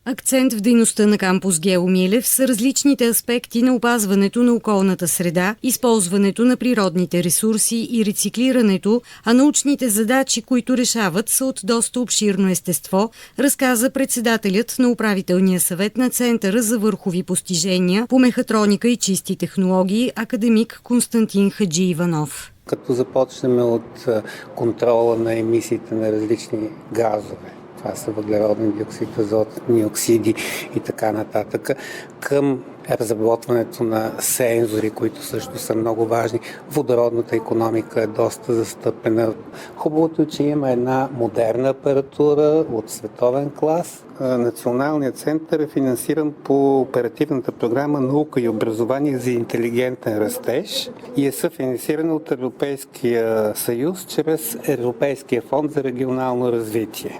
Акцент в дейността на кампус Гео Милев са различните аспекти на опазването на околната среда, използването на природните ресурси и рециклирането, а научните задачи, които решават, са от доста обширно естество, разказа председателят на управителния съвет на Центъра за върхови постижения по мехатроника и чисти технологии, академик Константин Хаджи Иванов. Като започнем от контрола на емисиите на различни газове, това са въглероден диоксид, азотни оксиди и така нататък, към разработването на сензори, които също са много важни. Водородната икономика е доста застъпена. Хубавото е, че има една модерна апаратура от световен клас. Националният център е финансиран по оперативната програма Наука и образование за интелигентен растеж и е съфинансиран от Европейския съюз чрез Европейския фонд за регионално развитие.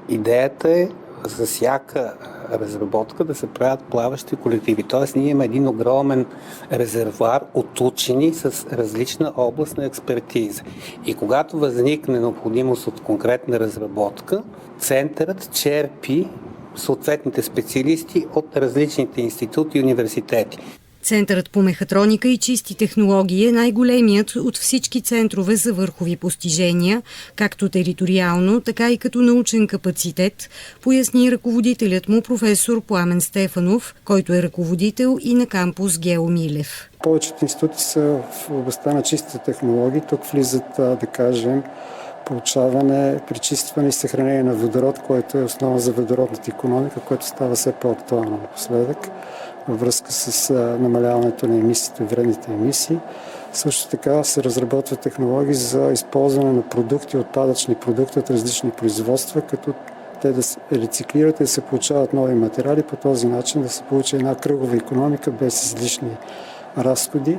Идеята е за всяка разработка да се правят плаващи колективи. Т.е. ние имаме един огромен резервуар от учени с различна областна експертиза. И когато възникне необходимост от конкретна разработка, центърът черпи съответните специалисти от различните институти и университети. Центърът по мехатроника и чисти технологии е най-големият от всички центрове за върхови постижения, както териториално, така и като научен капацитет, поясни ръководителят му професор Пламен Стефанов, който е ръководител и на кампус Гео Милев. Повечето институти са в областта на чистите технологии. Тук влизат, да кажем, получаване, пречистване и съхранение на водород, който е основа за водородната икономика, което става все по-актуално напоследък във връзка с намаляването на емисиите, вредните емисии. Също така се разработват технологии за използване на продукти, отпадъчни продукти от различни производства, като те да се рециклират и да се получават нови материали, по този начин да се получи една кръгова икономика без излишни разходи.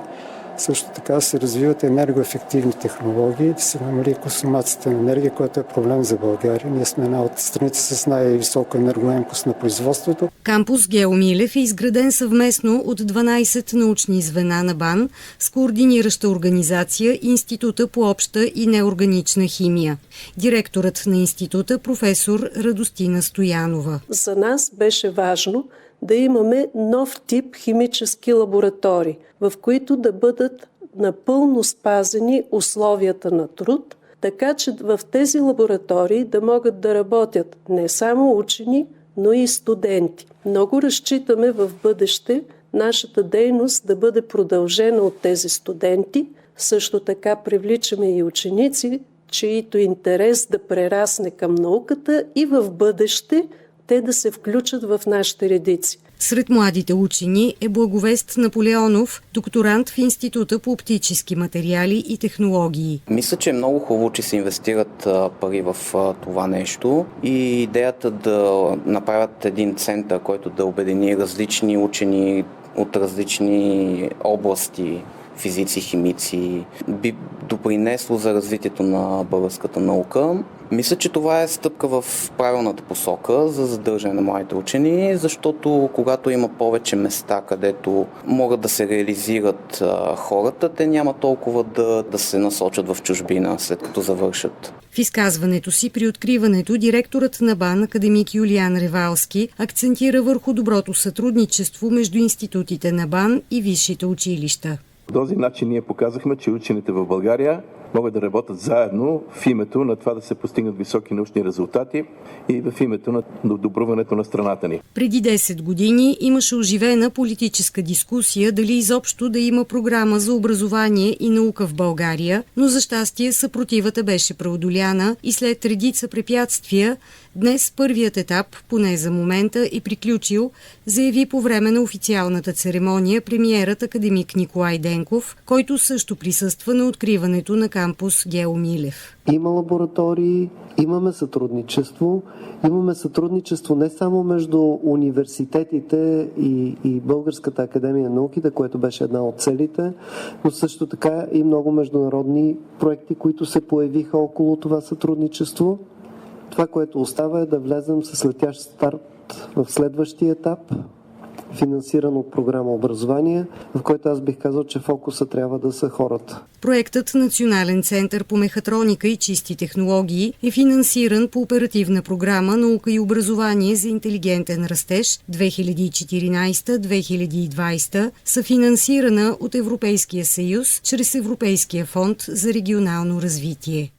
Също така се развиват енергоефективни технологии, да се намали консумацията на енергия, което е проблем за България. Ние сме една от страните с най-висока енергоемкост на производството. Кампус Гео Милев е изграден съвместно от 12 научни звена на БАН с координираща организация Института по обща и неорганична химия. Директорът на института професор Радостина Стоянова. За нас беше важно да имаме нов тип химически лаборатории, в които да бъдат напълно спазени условията на труд, така че в тези лаборатории да могат да работят не само учени, но и студенти. Много разчитаме в бъдеще нашата дейност да бъде продължена от тези студенти. Също така привличаме и ученици, чието интерес да прерасне към науката и в бъдеще те да се включат в нашите редици. Сред младите учени е Благовест Наполеонов, докторант в Института по оптически материали и технологии. Мисля, че е много хубаво, че се инвестират пари в това нещо и идеята да направят един център, който да обедини различни учени от различни области, физици, химици, би допринесло за развитието на българската наука. Мисля, че това е стъпка в правилната посока за задържане на младите учени, защото когато има повече места, където могат да се реализират хората, те няма толкова да се насочат в чужбина, след като завършат. В изказването си при откриването директорът на БАН, академик Юлиан Ревалски, акцентира върху доброто сътрудничество между институтите на БАН и висшите училища. По този начин ние показахме, че учените в България могат да работят заедно в името на това да се постигнат високи научни резултати и в името на добруването на страната ни. Преди 10 години имаше оживена политическа дискусия дали изобщо да има програма за образование и наука в България, но за щастие съпротивата беше преодоляна и след редица препятствия днес първият етап, поне за момента, е приключил, заяви по време на официалната церемония премиерът академик Николай Денков, който също присъства на откриването на кампус Гео Милев. Има лаборатории, имаме сътрудничество. Имаме сътрудничество не само между университетите и Българската академия на науките, което беше една от целите, но също така и много международни проекти, които се появиха около това сътрудничество. Това, което остава, е да влезем с летящ старт в следващия етап, финансиран от програма образование, в който аз бих казал, че фокуса трябва да са хората. Проектът Национален център по мехатроника и чисти технологии е финансиран по оперативна програма Наука и образование за интелигентен растеж 2014-2020, съфинансирана от Европейския съюз чрез Европейския фонд за регионално развитие.